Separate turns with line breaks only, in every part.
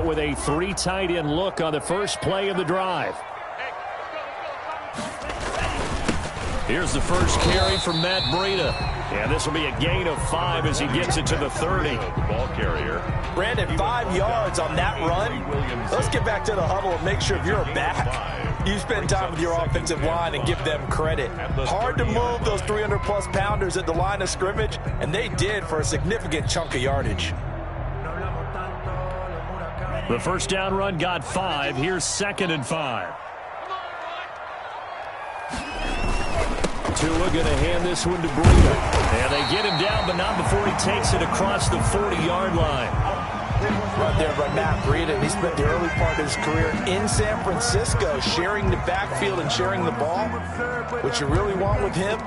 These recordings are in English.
with a 3 tight end look on the first play of the drive. Here's the first carry from Matt Breida. And this will be a gain of 5 as he gets it to the 30.
Ball carrier.
Brandon, 5 yards on that run. Let's get back to the huddle and make sure if you're a back, you spend time with your offensive line and give them credit. Hard to move those 300-plus pounders at the line of scrimmage, and they did for a significant chunk of yardage.
The first down run got 5. Here's 2nd and 5. Tua going to hand this one to Breida. And they get him down, but not before he takes it across the 40-yard line.
Right there by Matt Breida, and he spent the early part of his career in San Francisco sharing the backfield and sharing the ball. What you really want with him,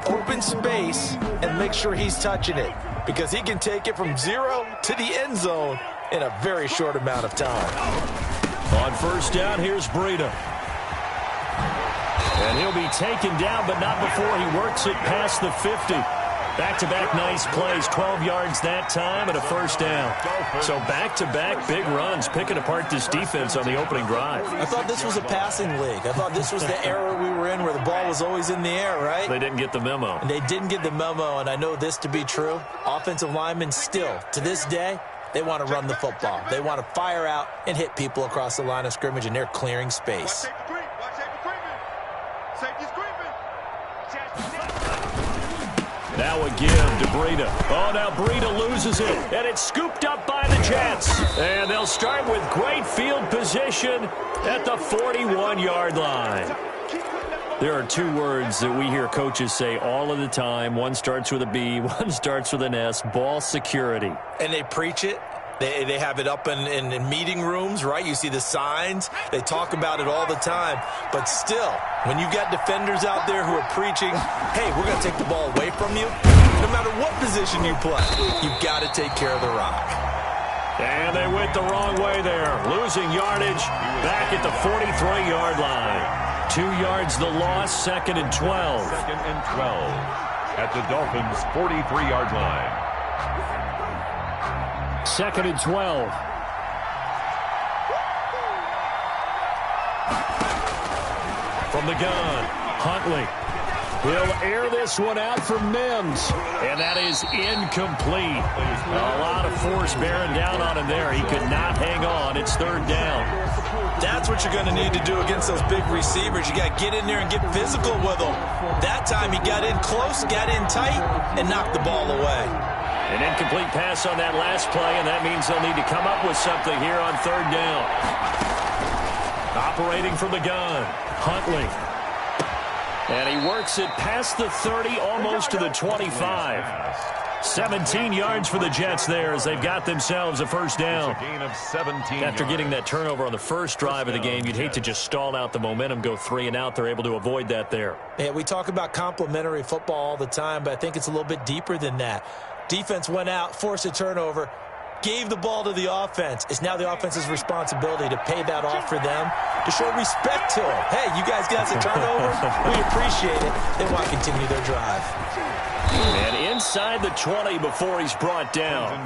open space and make sure he's touching it, because he can take it from 0 to the end zone in a very short amount of time.
On first down, here's Breida. And he'll be taken down, but not before he works it past the 50. Back-to-back nice plays, 12 yards that time and a first down. So back-to-back big runs, picking apart this defense on the opening drive.
I thought this was a passing league. I thought this was the era we were in where the ball was always in the air, right?
They didn't get the memo.
And they didn't get the memo, and I know this to be true. Offensive linemen still, to this day, they want to run the football. They want to fire out and hit people across the line of scrimmage, and they're clearing space.
Now a give to Breida. Oh, now Breida loses it, and it's scooped up by the Jets. And they'll start with great field position at the 41-yard line. There are 2 words that we hear coaches say all of the time. One starts with a B, one starts with an S, ball security.
And they preach it. They have it up in meeting rooms, right? You see the signs. They talk about it all the time. But still, when you've got defenders out there who are preaching, hey, we're going to take the ball away from you, no matter what position you play, you've got to take care of the rock.
And they went the wrong way there, losing yardage back at the 43-yard line. 2 yards the loss, 2nd and 12.
2nd and 12 at the Dolphins' 43-yard line.
2nd and 12. From the gun, Huntley. He'll air this one out for Mims. And that is incomplete. A lot of force bearing down on him there. He could not hang on. It's 3rd down.
That's what you're going to need to do against those big receivers. You got to get in there and get physical with them. That time he got in close, got in tight, and knocked the ball away.
An incomplete pass on that last play, and that means they'll need to come up with something here on 3rd down. Operating from the gun, Huntley. And he works it past the 30, almost to the 25. 17 yards for the Jets there as they've got themselves a first down.
A gain of 17
After getting that turnover on the first drive of the game, you'd hate to just stall out the momentum, go 3 and out. They're able to avoid that there.
Yeah, we talk about complementary football all the time, but I think it's a little bit deeper than that. Defense went out, forced a turnover, gave the ball to the offense. It's now the offense's responsibility to pay that off for them, to show respect to them. Hey, you guys got us a turnover? We appreciate it. They want to continue their drive.
And inside the 20 before he's brought down.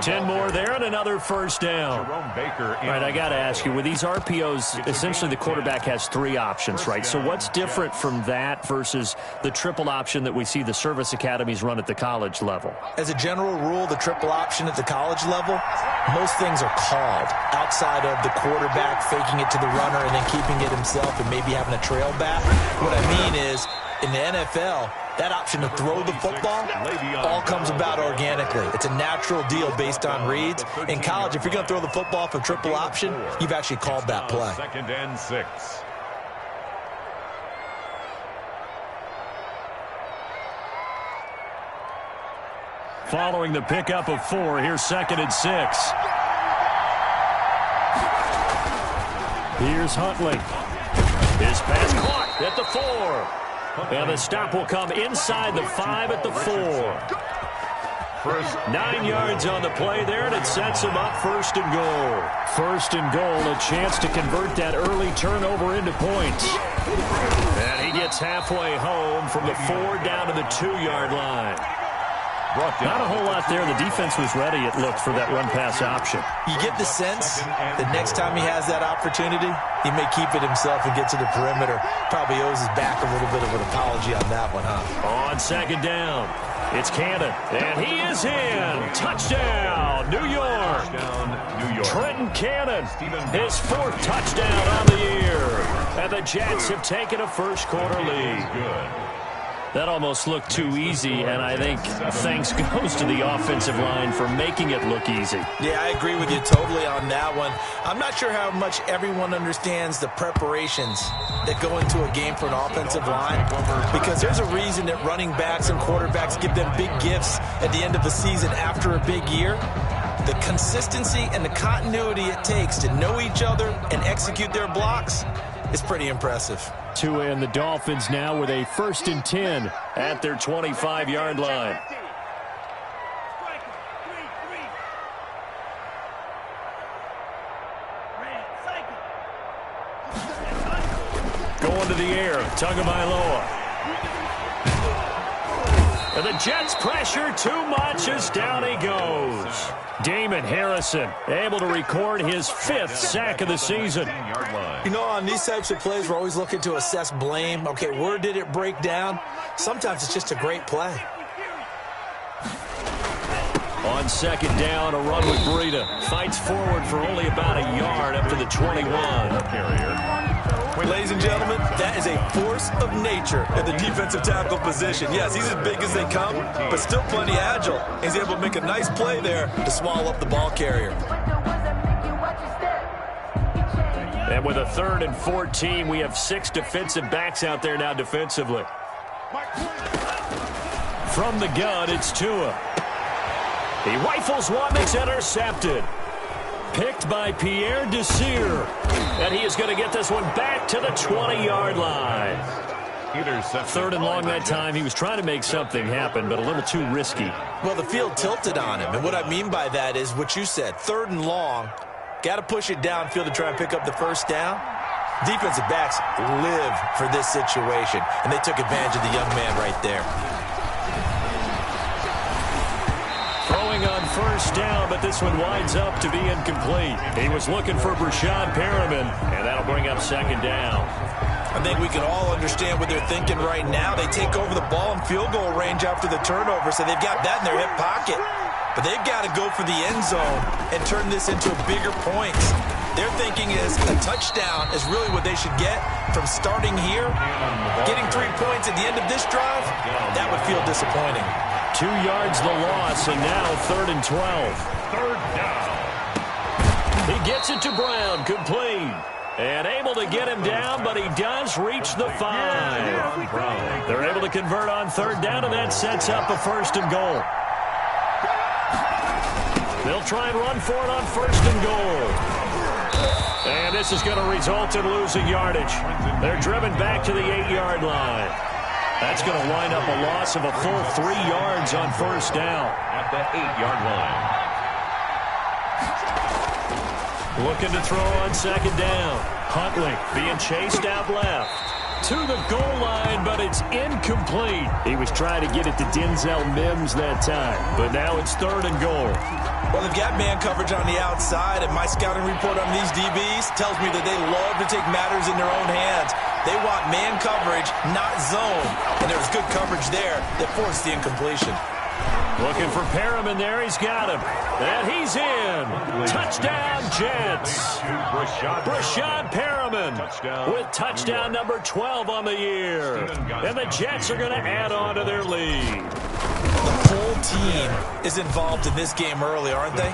10 more there and another first down. All right, I got to ask you, with these RPOs, essentially the quarterback has 3 options, right? So what's different from that versus the triple option that we see the service academies run at the college level?
As a general rule, the triple option at the college level, most things are called outside of the quarterback faking it to the runner and then keeping it himself and maybe having a trail back. What I mean is, in the NFL, that option to throw the football all comes about organically. It's a natural deal based on reads. In college, if you're going to throw the football for triple option, you've actually called that play.
2nd and 6.
Following the pickup of 4, here's 2nd and 6. Here's Huntley. His pass caught at the 4. And the stop will come inside the 5 at the 4. 9 yards on the play there, and it sets him up 1st and goal. 1st and goal, a chance to convert that early turnover into points. And he gets halfway home from the 4 down to the 2-yard line. Not a whole lot there. The defense was ready, it looked, for that run-pass option.
You get the sense the next time he has that opportunity, he may keep it himself and get to the perimeter. Probably owes his back a little bit of an apology on that one, huh?
On second down, it's Cannon, and he is in. Touchdown, New York. Trenton Cannon, his 4th touchdown on the year. And the Jets have taken a first-quarter lead. That almost looked too easy, and I think thanks goes to the offensive line for making it look easy.
Yeah, I agree with you totally on that one. I'm not sure how much everyone understands the preparations that go into a game for an offensive line, because there's a reason that running backs and quarterbacks give them big gifts at the end of the season after a big year. The consistency and the continuity it takes to know each other and execute their blocks is pretty impressive.
Tua and the Dolphins now with a 1st and 10 at their 25-yard line. Going to the air, Tagovailoa. And the Jets pressure too much as down he goes. Damon Harrison able to record his 5th sack of the season.
You know, on these types of plays, we're always looking to assess blame. Okay, where did it break down? Sometimes it's just a great play.
On second down, a run with Breida. Fights forward for only about a yard up to the 21.
Ladies and gentlemen, that is a force of nature in the defensive tackle position. Yes, he's as big as they come, but still plenty agile. He's able to make a nice play there to swallow up the ball carrier.
And with a 3rd and 14, we have 6 defensive backs out there now defensively. From the gun, it's Tua. He rifles one that's intercepted. Picked by Pierre Desir. And he is going to get this one back to the 20-yard line. 3rd and long that time. He was trying to make something happen, but a little too risky.
Well, the field tilted on him. And what I mean by that is what you said. 3rd and long. Got to push it downfield to try and pick up the first down. Defensive backs live for this situation. And they took advantage of the young man right there.
Throwing on first down, but this one winds up to be incomplete. He was looking for Brashad Perriman, and that'll bring up second down.
I think we can all understand what they're thinking right now. They take over the ball in field goal range after the turnover, so they've got that in their hip pocket. But they've got to go for the end zone and turn this into bigger points. Their thinking is a touchdown is really what they should get from starting here. Getting 3 points at the end of this drive, that would feel disappointing.
2 yards the loss, and now 3rd and 12.
3rd down.
He gets it to Brown, complete. And able to get him down, but he does reach the 5. They're able to convert on 3rd down, and that sets up a 1st and goal. They'll try and run for it on 1st and goal. And this is going to result in losing yardage. They're driven back to the 8-yard line. That's going to wind up a loss of a full 3 yards on 1st down.
At the 8-yard line.
Looking to throw on 2nd down. Huntley being chased out left. To the goal line, but it's incomplete. He was trying to get it to Denzel Mims that time, but now it's 3rd and goal.
Well, they've got man coverage on the outside, and my scouting report on these DBs tells me that they love to take matters in their own hands. They want man coverage, not zone, and there was good coverage there that forced the incompletion.
Looking for Perriman there. He's got him. And he's in. Touchdown, Jets. Brashad Perriman with touchdown number 12 on the year. And the Jets are going to add on to their lead.
The whole team is involved in this game early, aren't they?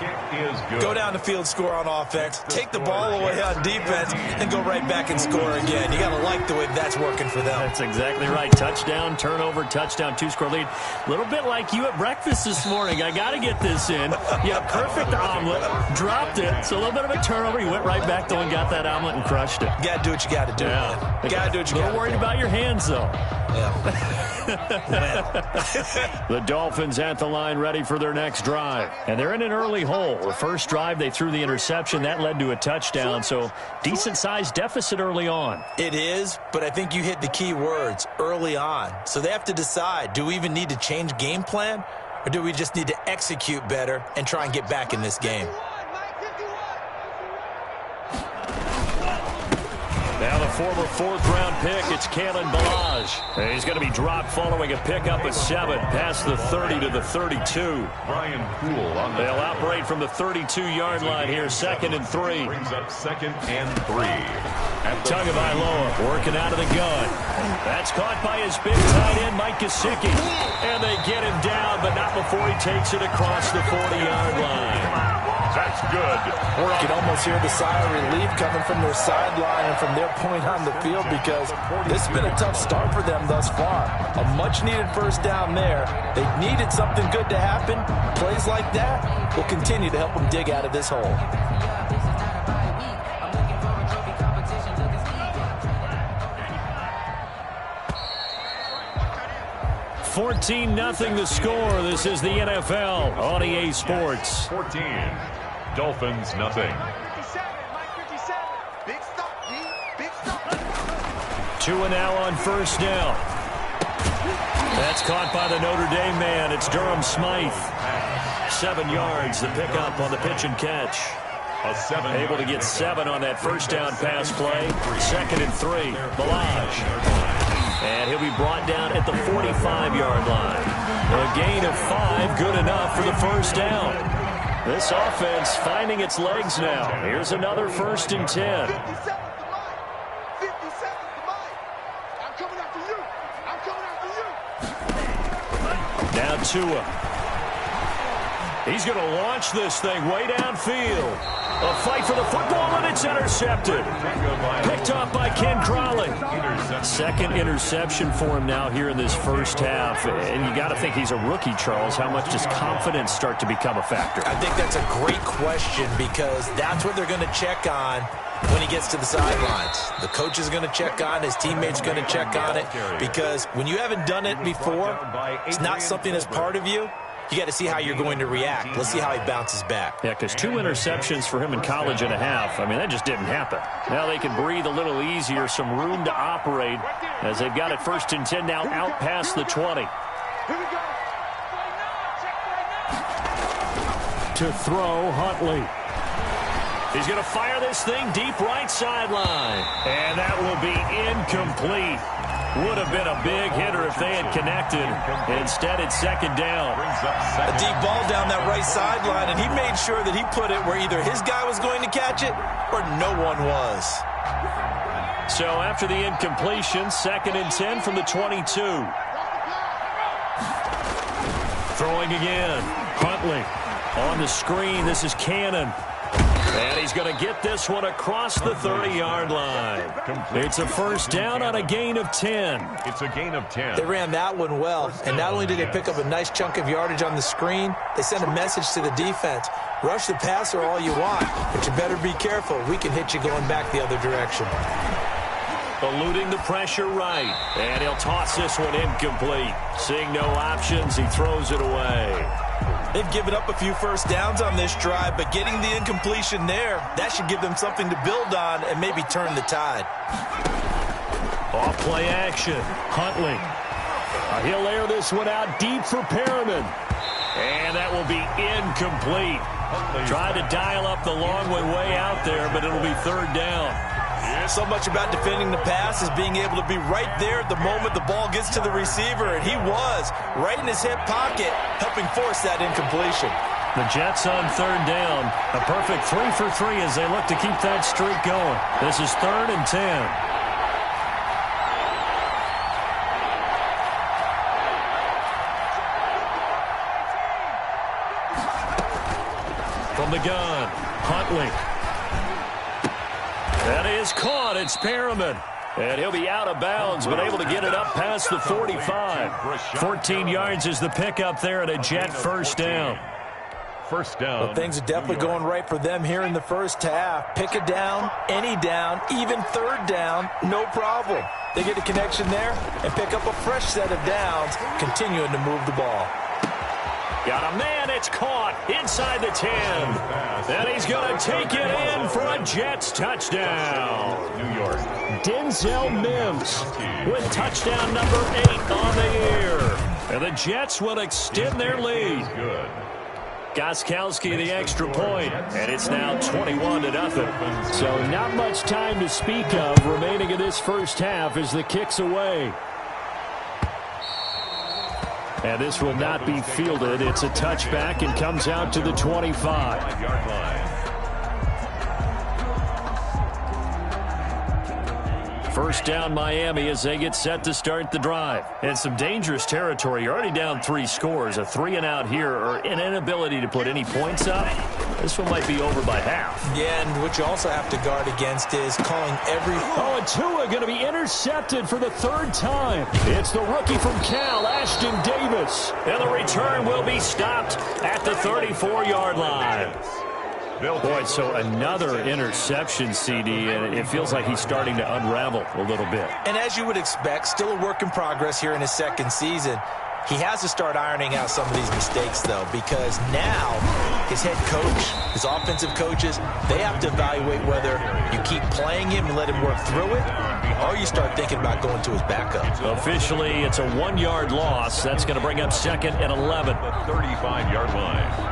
Go down the field, score on offense, take the ball away on defense, and go right back and score again. You got to like the way that's working for them.
That's exactly right. Touchdown, turnover, touchdown, 2-score lead. A little bit like you at breakfast this morning. I got to get this in. You had a perfect omelet, dropped it. So a little bit of a turnover. You went right back though and got that omelet and crushed it.
You got to do what you got to do.
Yeah.
You got to do what you got to do.
A little worried about your hands though.
Yeah.
The Dolphins at the line ready for their next drive. And they're in an early hole. The first drive, they threw the interception. That led to a touchdown. So decent-sized deficit early on.
It is, but I think you hit the key words, early on. So they have to decide, do we even need to change game plan? or do we just need to execute better and try and get back in this game?
Now the former fourth-round pick, it's Kalen Ballage. He's going to be dropped following a pickup of 7 past the 30 to the 32.
Brian Poole on the
They'll operate from the 32-yard line here, 2nd and 3.
Brings up 2nd and 3.
Tagovailoa working out of the gun. That's caught by his big tight end, Mike Gesicki. And they get him down, but not before he takes it across the 40-yard line.
That's good.
You can almost hear the sigh of relief coming from their sideline and from their point on the field, because this has been a tough start for them thus far. A much-needed first down there. They needed something good to happen. Plays like that will continue to help them dig out of this hole.
$14-0 the score. This is the NFL on EA Sports.
14. Dolphins, nothing.
2 now on first down. That's caught by the Notre Dame man. It's Durham Smythe. 7 yards, the pickup on the pitch and catch. Able to get 7 on that first down pass play. 2nd and 3. Ballage. And he'll be brought down at the 45-yard line. A gain of 5, good enough for the first down. This offense finding its legs now. Here's another 1st and 10. Now Tua. He's going to launch this thing way downfield. A fight for the football, and it's intercepted. Picked off by Ken Crawley. 2nd interception for him now here in this first half. And you got to think he's a rookie, Charles. How much does confidence start to become a factor?
I think that's a great question, because that's what they're going to check on when he gets to the sidelines. The coach is going to check on, his teammates going to check on it, because when you haven't done it before, it's not something that's part of you. You got to see how you're going to react. Let's see how he bounces back.
Yeah, because 2 interceptions for him in college and a half. I mean, that just didn't happen. Now they can breathe a little easier, some room to operate as they've got it 1st and 10 now out past the 20. To throw, Huntley. He's going to fire this thing deep right sideline. And that will be incomplete. Would have been a big hitter if they had connected. Instead, it's 2nd down.
A deep ball down that right sideline, and he made sure that he put it where either his guy was going to catch it or no one was.
So after the incompletion, 2nd and 10 from the 22. Throwing again. Huntley on the screen. This is Cannon. And he's going to get this one across the 30-yard line. It's a first down on a gain of 10.
It's a gain of 10.
They ran that one well, and not only did they pick up a nice chunk of yardage on the screen, they sent a message to the defense. Rush the passer all you want, but you better be careful. We can hit you going back the other direction.
Eluding the pressure right, and he'll toss this one incomplete. Seeing no options, he throws it away.
They've given up a few first downs on this drive, but getting the incompletion there, that should give them something to build on and maybe turn the tide.
Off play action. Huntley. He'll air this one out deep for Perriman. And that will be incomplete. Tried to dial up the long way out there, but it'll be 3rd down.
So much about defending the pass is being able to be right there at the moment the ball gets to the receiver, and he was right in his hip pocket, helping force that incompletion.
The Jets on 3rd down. A perfect 3 for 3 as they look to keep that streak going. This is 3rd and 10. From the gun, Huntley. That is caught. It's Perriman. And he'll be out of bounds, but able to get it up past the 45. 14 yards is the pickup there at a Jet first down.
First down.
Well, things are definitely going right for them here in the first half. Pick a down, any down, even 3rd down, no problem. They get a connection there and pick up a fresh set of downs, continuing to move the ball.
Got a man, it's caught inside the 10. And he's going to take it in for a Jets touchdown.
New York.
Denzel Mims with touchdown number 8 on the year. And the Jets will extend their lead.
Good.
Gostkowski the extra point, and it's now 21-0.
So not much time to speak of remaining in this first half as the kick's away. And this will not be fielded. It's a touchback and comes out to the 25-yard line. First down Miami as they get set to start the drive. And some dangerous territory. You're already down 3 scores. A 3-and-out here or an inability to put any points up. This one might be over by half.
Yeah, and what you also have to guard against is calling every...
Oh, and Tua going to be intercepted for the 3rd time. It's the rookie from Cal, Ashton Davis.
And the return will be stopped at the 34-yard line. Boy, so another interception, CD, and it feels like he's starting to unravel a little bit.
And as you would expect, still a work in progress here in his 2nd season. He has to start ironing out some of these mistakes, though, because now his head coach, his offensive coaches, they have to evaluate whether you keep playing him and let him work through it, or you start thinking about going to his backup.
Officially, it's a 1-yard loss. That's going to bring up 2nd and 11.
35-yard line.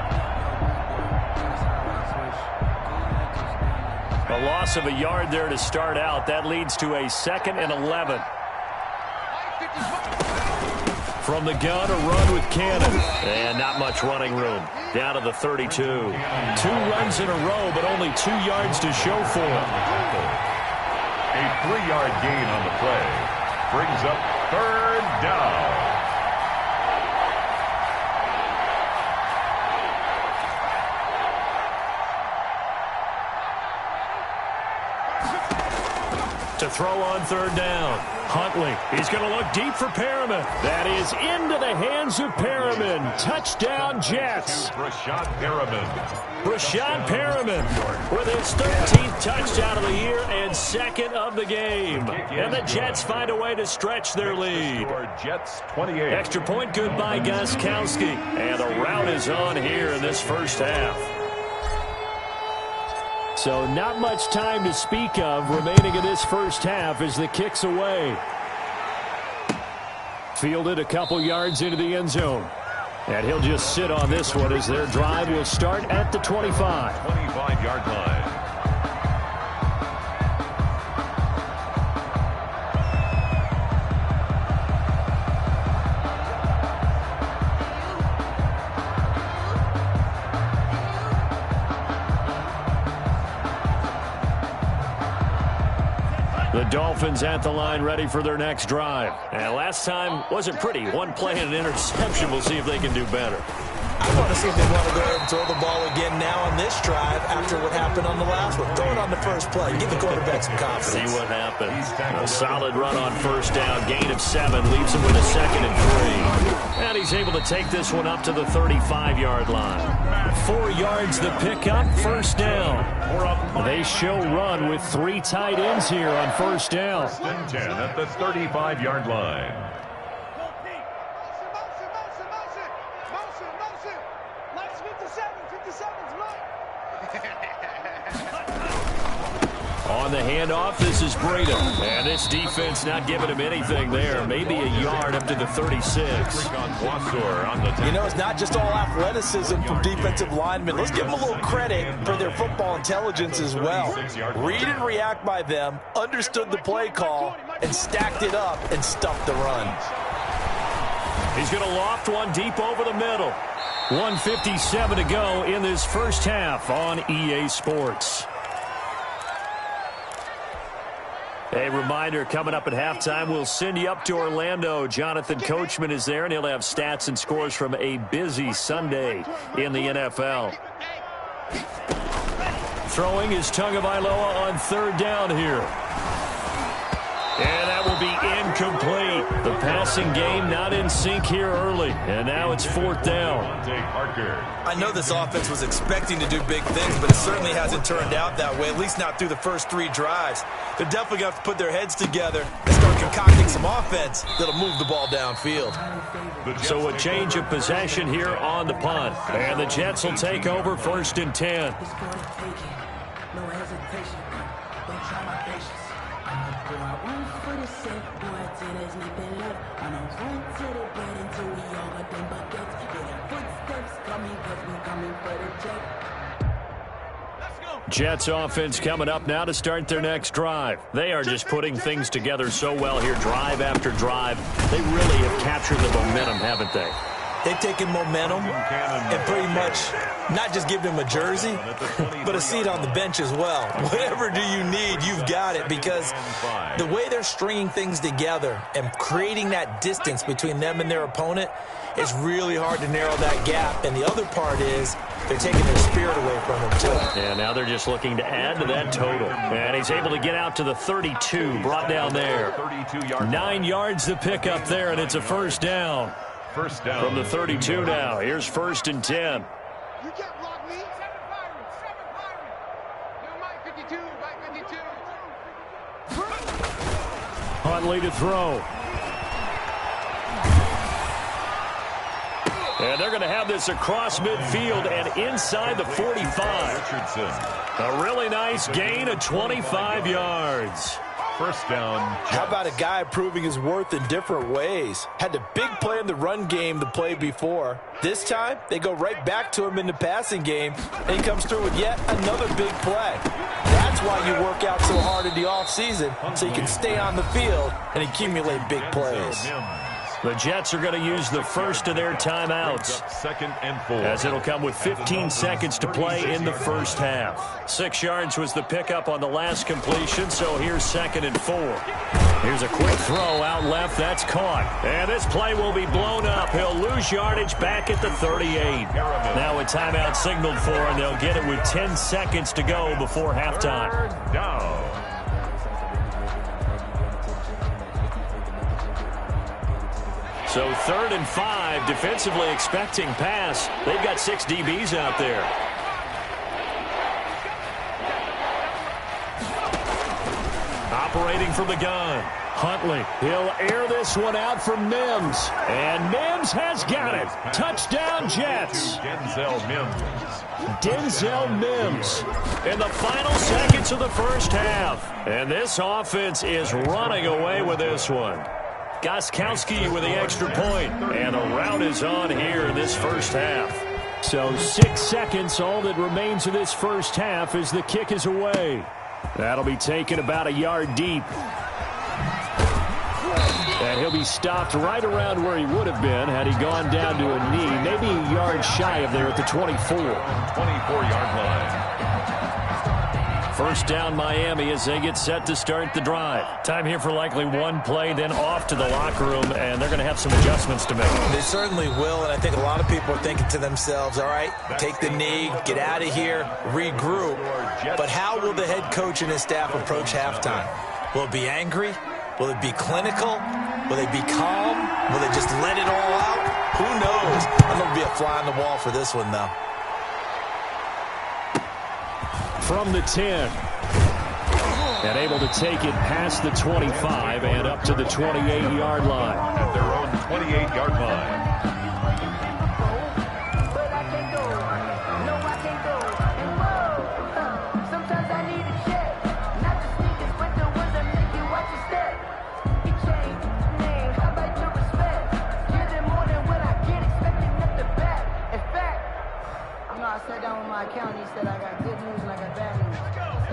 A loss of a yard there to start out. That leads to a 2nd and 11. From the gun, a run with Cannon. And not much running room. Down to the 32. 2 runs in a row, but only 2 yards to show for him.
A 3-yard gain on the play. Brings up 3rd down.
To throw on 3rd down. Huntley, he's going to look deep for Perriman. That is into the hands of Perriman. Touchdown, Jets.
Brashad Perriman.
Brashad Perriman with his 13th touchdown of the year and 2nd of the game. And the Jets find a way to stretch their lead.
Jets 28.
Extra point good by Gostkowski. And the rout is on here in this first half.
So not much time to speak of remaining in this first half as the kick's away. Fielded a couple yards into the end zone. And he'll just sit on this one as their drive will start at the 25.
25-yard line.
The Dolphins at the line ready for their next drive. And last time wasn't pretty. 1 play and an interception. We'll see if they can do better.
I want to see if they want to go ahead and throw the ball again now on this drive after what happened on the last one. Throw it on the first play. Give the quarterback some confidence.
See what happens. A solid run on 1st down. Gain of 7. Leaves him with a 2nd and 3. And he's able to take this one up to the 35-yard line. 4 yards the pickup. 1st down. They show run with 3 tight ends here on 1st down.
10 at the 35-yard line.
On the handoff, this is Breida. And this defense not giving him anything there. Maybe a yard up to the 36.
You know, it's not just all athleticism from defensive linemen. Let's give them a little credit for their football intelligence as well. Read and react by them, understood the play call, and stacked it up and stuffed the run.
He's going to loft one deep over the middle. 1:57 to go in this first half on EA Sports. A reminder, coming up at halftime, we'll send you up to Orlando. Jonathan Coachman is there, and he'll have stats and scores from a busy Sunday in the NFL. Throwing is Tagovailoa on 3rd down here. And that will be incomplete. The passing game not in sync here early. And now it's 4th down.
I know this offense was expecting to do big things, but it certainly hasn't turned out that way, at least not through the first 3 drives. They're definitely going to have to put their heads together and start concocting some offense that'll move the ball downfield.
So a change of possession here on the punt. And the Jets will take over 1st and 10. Jets offense coming up now to start their next drive. They are just putting things together so well here, drive after drive. They really have captured the momentum, haven't they?
They've taken momentum and pretty much not just give them a jersey, but a seat on the bench as well. Whatever do you need, you've got it, because the way they're stringing things together and creating that distance between them and their opponent is really hard to narrow that gap. And the other part is they're taking their spirit away from them, too.
And now they're just looking to add to that total. And he's able to get out to the 32, brought down there. 9 yards to pick up there, and it's a first down.
First down.
From the 32 now. Here's 1st and 10.
You can't block me. 7 Byron. No, Mike 52, Mike 52.
Huntley to throw. And they're going to have this across midfield and inside the 45.
Richardson.
A really nice gain of 25 yards.
First down.
How about a guy proving his worth in different ways? Had the big play in the run game the play before. This time, they go right back to him in the passing game, and he comes through with yet another big play. That's why you work out so hard in the offseason, so you can stay on the field and accumulate big plays.
The Jets are going to use the first of their timeouts,
2nd and 4.
as it'll come with 15 seconds to play in the first half. 6 yards was the pickup on the last completion, so here's 2nd and 4. Here's a quick throw out left. That's caught. And this play will be blown up. He'll lose yardage back at the 38. Now a timeout signaled for, and they'll get it with 10 seconds to go before halftime.
Down.
So 3rd and 5, defensively expecting pass. They've got 6 DBs out there. Operating from the gun. Huntley, he'll air this one out for Mims. And Mims has got it. Touchdown, Jets. Denzel Mims in the final seconds of the first half. And this offense is running away with this one. Gostkowski with the extra point. And the route is on here in this first half. So 6 seconds, all that remains of this first half as the kick is away. That'll be taken about a yard deep. And he'll be stopped right around where he would have been had he gone down to a knee. Maybe a yard shy of there at the 24.
24-yard line.
First down Miami as they get set to start the drive. Time here for likely one play, then off to the locker room, and they're going to have some adjustments to make.
They certainly will, and I think a lot of people are thinking to themselves, all right, take the knee, get out of here, regroup. But how will the head coach and his staff approach halftime? Will it be angry? Will it be clinical? Will they be calm? Will they just let it all out? Who knows? I'm going to be a fly on the wall for this one, though.
From the 10. And able to take it past the 25 and up to the 28-yard line.
At their own 28-yard line.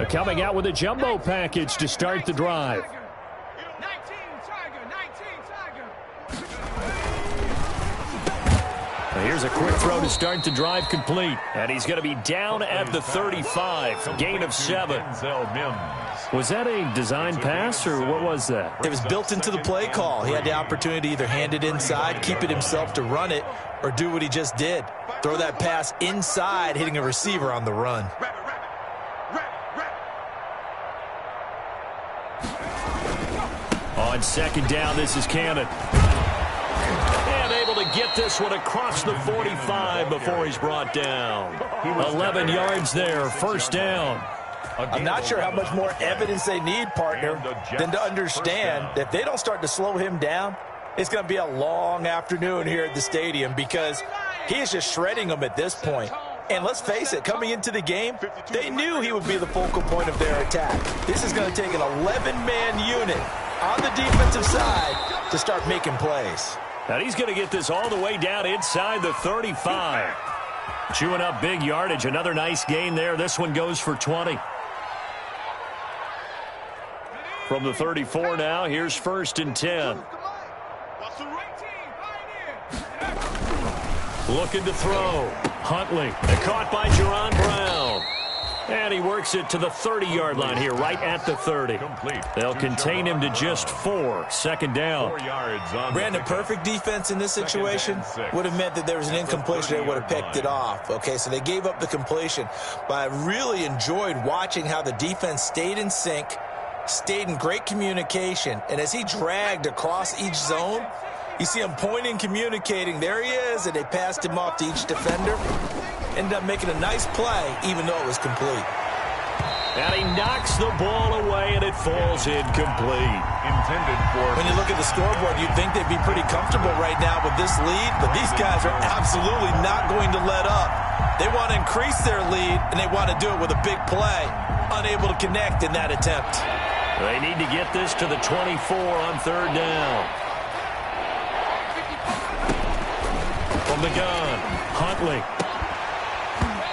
Coming out with a jumbo package to start the drive.
19 Tiger.
Here's a quick throw to start the drive complete. And he's going to be down at the 35. Gain of 7. Was that a design pass, or what was that?
It was built into the play call. He had the opportunity to either hand it inside, keep it himself to run it, or do what he just did. Throw that pass inside, hitting a receiver on the run.
On second down, this is Cannon. And able to get this one across the 45 before he's brought down. 11 yards there, first down.
I'm not sure how much more evidence they need, partner, than to understand that if they don't start to slow him down, it's going to be a long afternoon here at the stadium because he is just shredding them at this point. And let's face it, coming into the game, they knew he would be the focal point of their attack. This is going to take an 11-man unit on the defensive side to start making plays.
And he's going to get this all the way down inside the 35. Chewing up big yardage. Another nice gain there. This one goes for 20. From the 34 now, here's 1st and 10. Looking to throw. Huntley. Caught by Jerron Brown. And he works it to the 30-yard line here, right at the 30.
Complete.
They'll contain him to just 4. 2nd down.
4 yards on
Brandon, perfect defense in this situation would have meant that there was an incompletion. They would have picked it off. Okay, so they gave up the completion. But I really enjoyed watching how the defense stayed in sync, stayed in great communication. And as he dragged across each zone, you see him pointing, communicating. There he is, and they passed him off to each defender. Ended up making a nice play, even though it was complete.
And he knocks the ball away, and it falls incomplete.
Intended for...
When you look at the scoreboard, you'd think they'd be pretty comfortable right now with this lead, but these guys are absolutely not going to let up. They want to increase their lead, and they want to do it with a big play. Unable to connect in that attempt.
They need to get this to the 24 on 3rd down. From the gun, Huntley.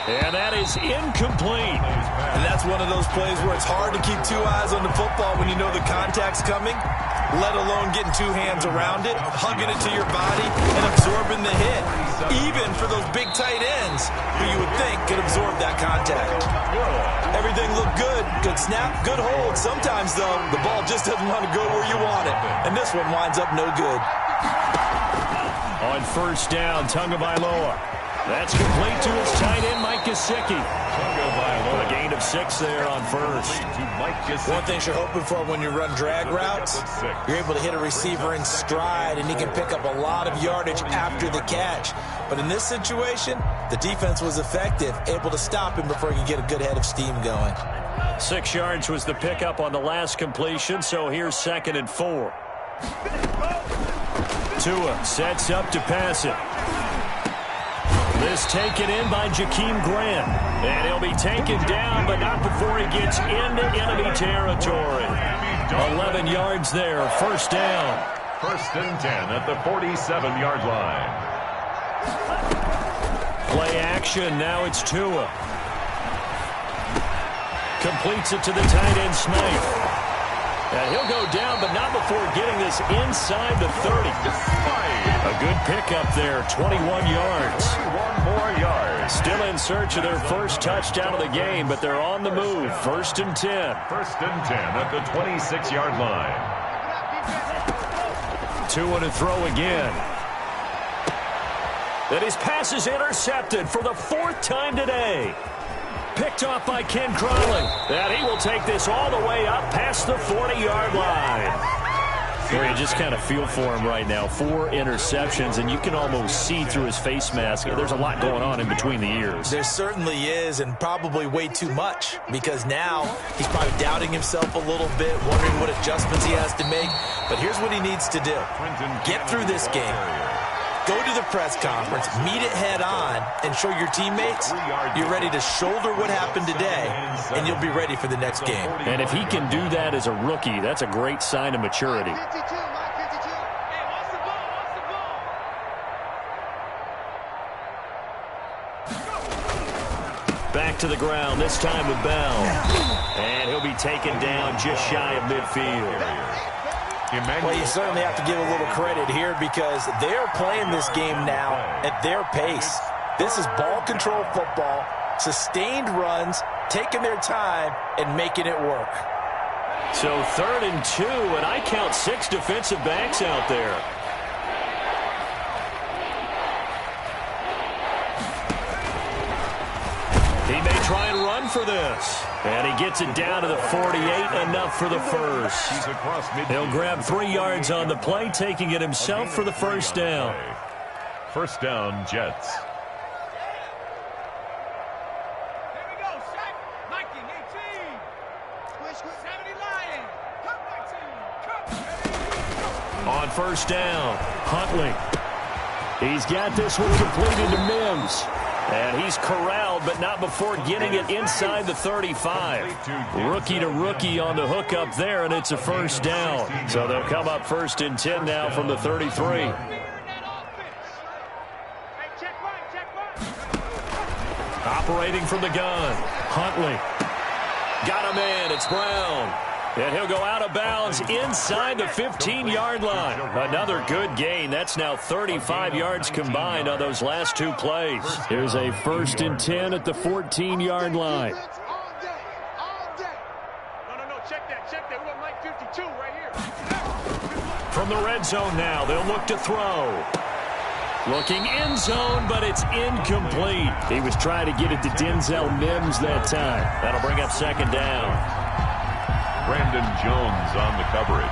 And that is incomplete.
And that's one of those plays where it's hard to keep 2 eyes on the football when you know the contact's coming, let alone getting 2 hands around it, hugging it to your body, and absorbing the hit. Even for those big tight ends who you would think could absorb that contact. Everything looked good. Good snap, good hold. Sometimes, though, the ball just doesn't want to go where you want it. And this one winds up no good.
On 1st down, Tagovailoa. That's complete to his tight end, Mike Gesicki. A gain of 6 there on 1st.
One thing you're hoping for when you run drag routes, you're able to hit a receiver in stride, and he can pick up a lot of yardage after the catch. But in this situation, the defense was effective, able to stop him before he could get a good head of steam going.
6 yards was the pickup on the last completion, so here's 2nd and 4. Tua sets up to pass it. This taken in by Jakeem Grant. And he'll be taken down, but not before he gets into enemy territory. 11 yards there, 1st down.
1st and 10 at the 47-yard line.
Play action, now it's Tua. Completes it to the tight end, Smythe. And he'll go down, but not before getting this inside the 30. A good pickup there, 21 yards.
1 more yard.
Still in search of their first touchdown of the game, but they're on the move. 1st and 10.
1st and 10 at the 26-yard line.
Tua to throw again. And his pass is intercepted for the 4th time today. Picked off by Ken Crawley. And he will take this all the way up past the 40-yard line. You just kind of feel for him right now. 4 interceptions, and you can almost see through his face mask. There's a lot going on in between the ears.
There certainly is, and probably way too much, because now he's probably doubting himself a little bit, wondering what adjustments he has to make. But here's what he needs to do. Get through this game. Go to the press conference, meet it head on, and show your teammates you're ready to shoulder what happened today, and you'll be ready for the next game.
And if he can do that as a rookie, that's a great sign of maturity. Back to the ground, this time with Bell. And he'll be taken down just shy of midfield.
Well, you certainly have to give a little credit here because they're playing this game now at their pace. This is ball control football, sustained runs, taking their time, and making it work.
So 3rd and 2, and I count 6 defensive backs out there. He may try and run for this. And he gets it down to the 48, enough for the first. He'll grab 3 yards on the play, taking it himself for the 1st down.
1st down, Jets.
Here we go, Shaq. Mikey, 18. Push, 70 Lion. Come back team. Come.
On 1st down, Huntley. He's got this one completed to Mims. And he's corralled, but not before getting it inside the 35. Rookie to rookie on the hookup there, and it's a first down. So they'll come up 1st and 10 now from the 33. Operating from the gun, Huntley. Got him in, it's Brown. And he'll go out of bounds inside the 15-yard line. Another good gain. That's now 35 yards combined on those last 2 plays. Here's a 1st and 10 at the 14-yard line.
No, check that. We want Mike 52 right here.
From the red zone now, they'll look to throw. Looking end zone, but it's incomplete. He was trying to get it to Denzel Mims that time. That'll bring up 2nd down.
Brandon Jones on the coverage.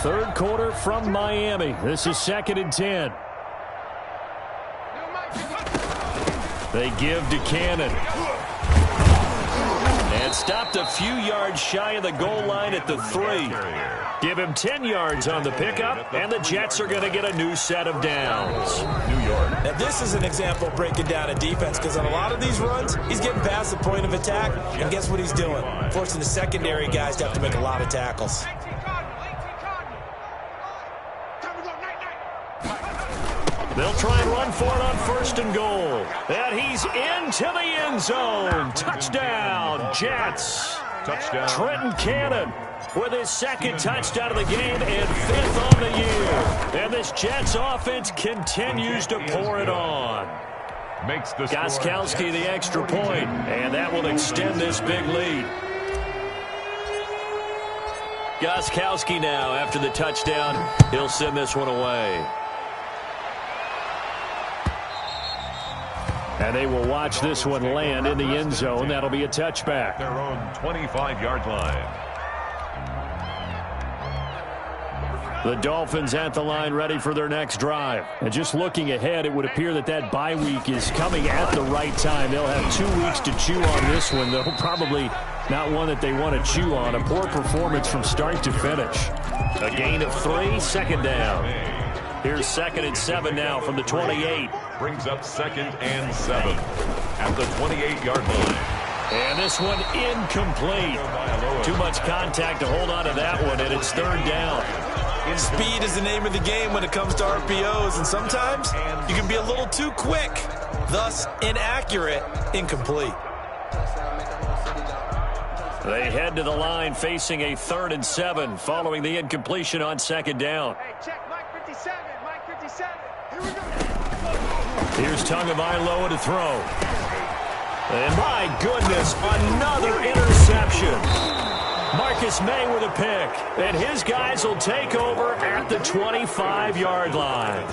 Third quarter from Miami. This is 2nd and 10. They give to Cannon. And stopped a few yards shy of the goal line at the 3. Give him 10 yards on the pickup, and the Jets are going to get a new set of downs.
New York.
Now, this is an example of breaking down a defense, because on a lot of these runs, he's getting past the point of attack, and guess what he's doing? Forcing the secondary guys to have to make a lot of tackles.
They'll try and run for it on 1st and goal. And he's into the end zone. Touchdown, Jets.
Touchdown.
Trenton Cannon with his 2nd touchdown of the game and 5th on the year. And this Jets offense continues to pour it on.
Makes the
Gostkowski the extra point, and that will extend this big lead. Gostkowski now, after the touchdown, he'll send this one away. And they will watch this one land in the end zone. That'll be a touchback.
Their own 25-yard line.
The Dolphins at the line, ready for their next drive. And just looking ahead, it would appear that bye week is coming at the right time. They'll have 2 weeks to chew on this one, though probably not one that they want to chew on. A poor performance from start to finish. A gain of 3, 2nd down. Here's 2nd and 7 now from the 28.
Brings up 2nd and 7 at the 28-yard line.
And this one incomplete. Too much contact to hold on to that one, and it's 3rd down.
Speed is the name of the game when it comes to RPOs, and sometimes you can be a little too quick, thus inaccurate, incomplete.
They head to the line facing a 3rd and 7 following the incompletion on 2nd down.
Hey, check Mike 57. Mike 57. Here we go.
Here's Tagovailoa to throw. And my goodness, another interception. Marcus May with a pick. And his guys will take over at the 25-yard line.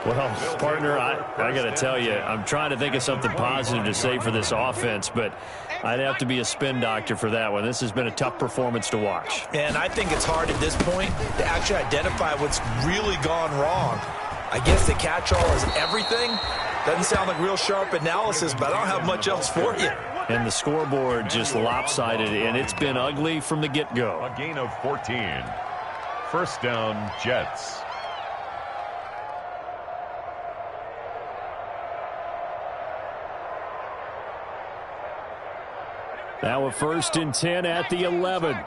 Well, partner, I got to tell you, I'm trying to think of something positive to say for this offense, but I'd have to be a spin doctor for that one. This has been a tough performance to watch.
And I think it's hard at this point to actually identify what's really gone wrong. I guess the catch-all is everything. Doesn't sound like real sharp analysis, but I don't have much else for you.
And the scoreboard just lopsided, and it's been ugly from the get-go.
A gain of 14. 1st down, Jets.
Now a 1st and 10 at the 11.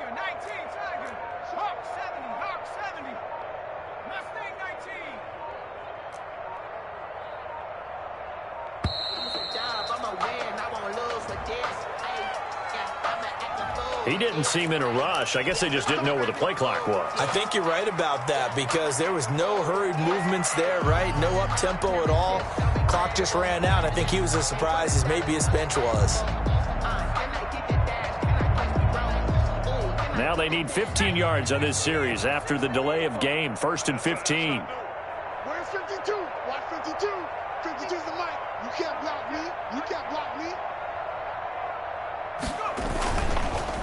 He didn't seem in a rush. I guess they just didn't know where the play clock was.
I think you're right about that because there was no hurried movements there, right? No up-tempo at all. Clock just ran out. I think he was as surprised as maybe his bench was.
Now they need 15 yards on this series after the delay of game. 1st and 15.
Where's 52? Watch 52. 52's the mic. You can't block me. You can't block me.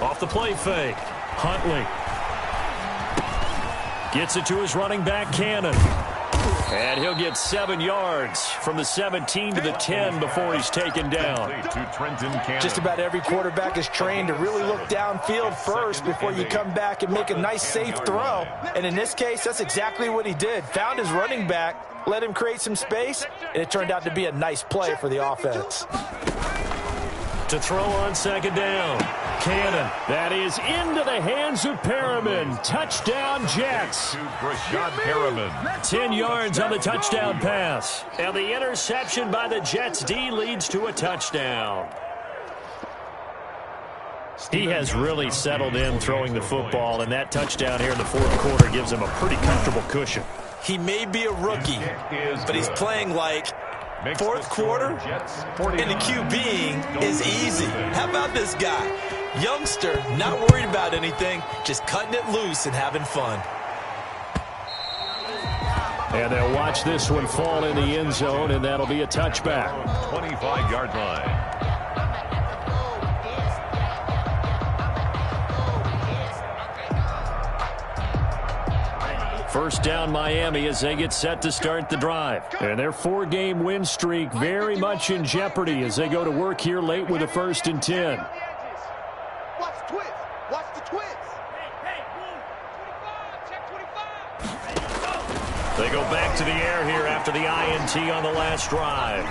Off the play fake. Huntley gets it to his running back, Cannon. And he'll get 7 yards from the 17 to the 10 before he's taken down.
Just about every quarterback is trained to really look downfield first before you come back and make a nice, safe throw. And in this case, that's exactly what he did. Found his running back, let him create some space, and it turned out to be a nice play for the offense.
To throw on second down. Cannon. That is into the hands of Perriman. Touchdown, Jets. 10 yards on the touchdown pass. And the interception by the Jets D leads to a touchdown. He has really settled in throwing the football, and that touchdown here in the fourth quarter gives him a pretty comfortable cushion.
He may be a rookie, but he's playing like fourth quarter, and the QBing is easy. How about this guy? Youngster, not worried about anything, just cutting it loose and having fun.
And they'll watch this one fall in the end zone, and that'll be a touchback.
25-yard line.
First down Miami as they get set to start the drive. And their 4-game win streak very much in jeopardy as they go to work here late with a 1st and 10.
Watch the twist. Watch the twist. Hey, 25. Check 25.
They go back to the air here after the INT on the last drive.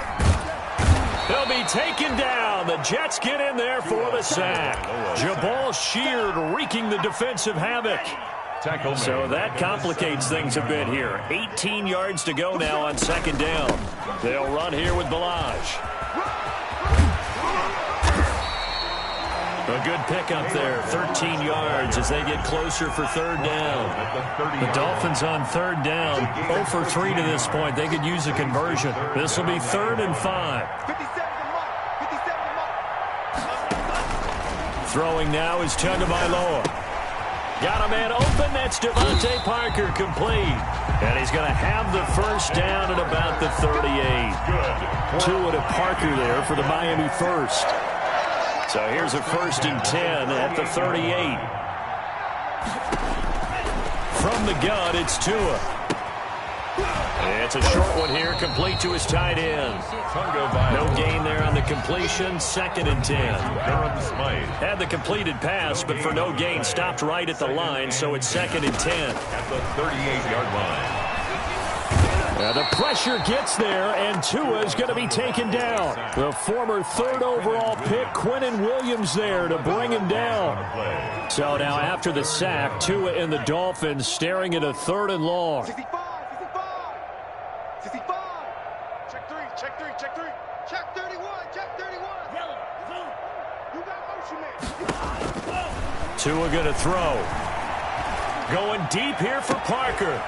They'll be taken down. The Jets get in there for the sack. Jabal Sheard wreaking the defensive havoc. So that complicates things a bit here. 18 yards to go now on second down. They'll run here with Balaj. A good pickup there, 13 yards as they get closer for third down. The Dolphins on third down, 0 for 3 to this point. They could use a conversion. This will be 3rd and 5. Throwing now is Tagovailoa. Got a man open. That's Devontae Parker complete. And he's going to have the first down at about the 38. Tua to Parker there for the Miami first. So here's a 1st and 10 at the 38. From the gun, it's Tua. It's a short one here, complete to his tight end. No gain there on the completion, 2nd and 10. Had the completed pass, but for no gain, stopped right at the line, so it's 2nd and 10.
At the 38-yard line.
The pressure gets there, and Tua is going to be taken down. The former 3rd overall pick, Quinnen Williams, there to bring him down. So now after the sack, Tua and the Dolphins staring at a 3rd and long.
65. Check 3. Check 31. Check 31. You got motion man.
Tua going to throw. Going deep here for Parker.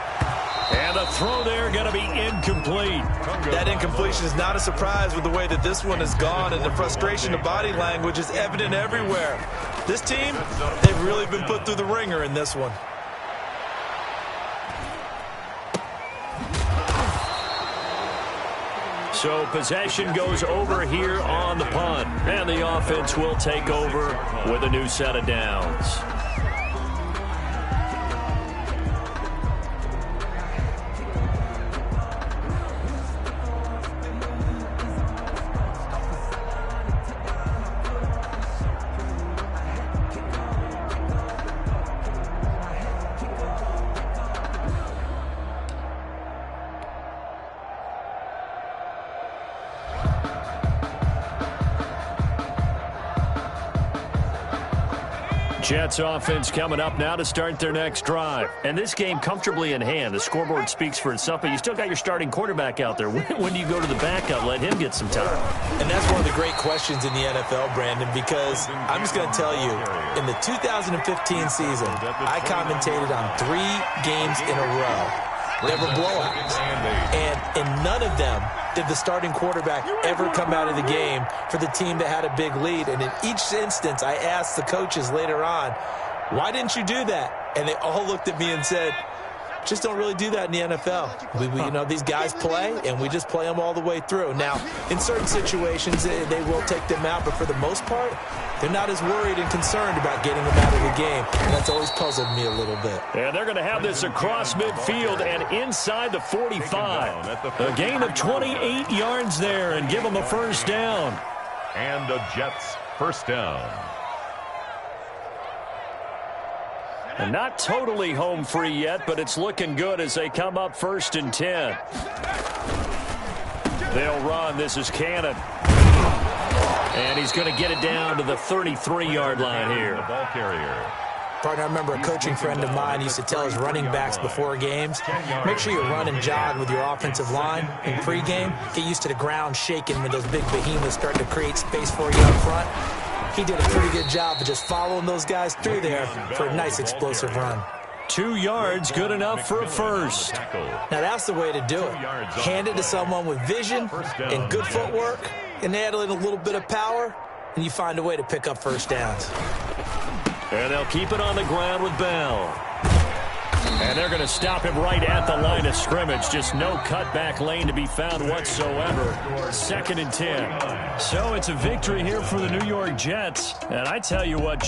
And the throw there going to be incomplete.
That incompletion is not a surprise with the way that this one has gone, and the frustration of body language is evident everywhere. This team, they've really been put through the ringer in this one.
So possession goes over here on the punt, and the offense will take over with a new set of downs. Jets offense coming up now to start their next drive. And this game comfortably in hand. The scoreboard speaks for itself, but you still got your starting quarterback out there. When do you go to the backup, let him get some time?
And that's one of the great questions in the NFL, Brandon, because I'm just going to tell you, in the 2015 season, I commentated on 3 games in a row. They were blowouts. And in none of them did the starting quarterback ever come out of the game for the team that had a big lead. And in each instance, I asked the coaches later on, why didn't you do that? And they all looked at me and said, Just don't really do that in the NFL. These guys play, and we just play them all the way through. Now, in certain situations, they will take them out, but for the most part, they're not as worried and concerned about getting them out of the game. And that's always puzzled me a little bit.
And they're going to have this across midfield and inside the 45. A gain of 28 yards there and give them a first down.
And the Jets first down.
And not totally home free yet, but it's looking good as they come up 1st and 10. They'll run. This is Cannon. And he's going to get it down to the 33-yard line here.
The ball carrier.
Partner, I remember a coaching friend of mine used to tell his running backs before games, make sure you run and jog with your offensive line in pregame. Get used to the ground shaking when those big behemoths start to create space for you up front. He did a pretty good job of just following those guys through there for a nice explosive run.
2 yards, good enough for a first.
Now that's the way to do it. Hand it to someone with vision and good footwork, and add in a little bit of power, and you find a way to pick up first downs.
And they'll keep it on the ground with Bell. And they're going to stop him right at the line of scrimmage. Just no cutback lane to be found whatsoever. 2nd and 10. So it's a victory here for the New York Jets. And I tell you what,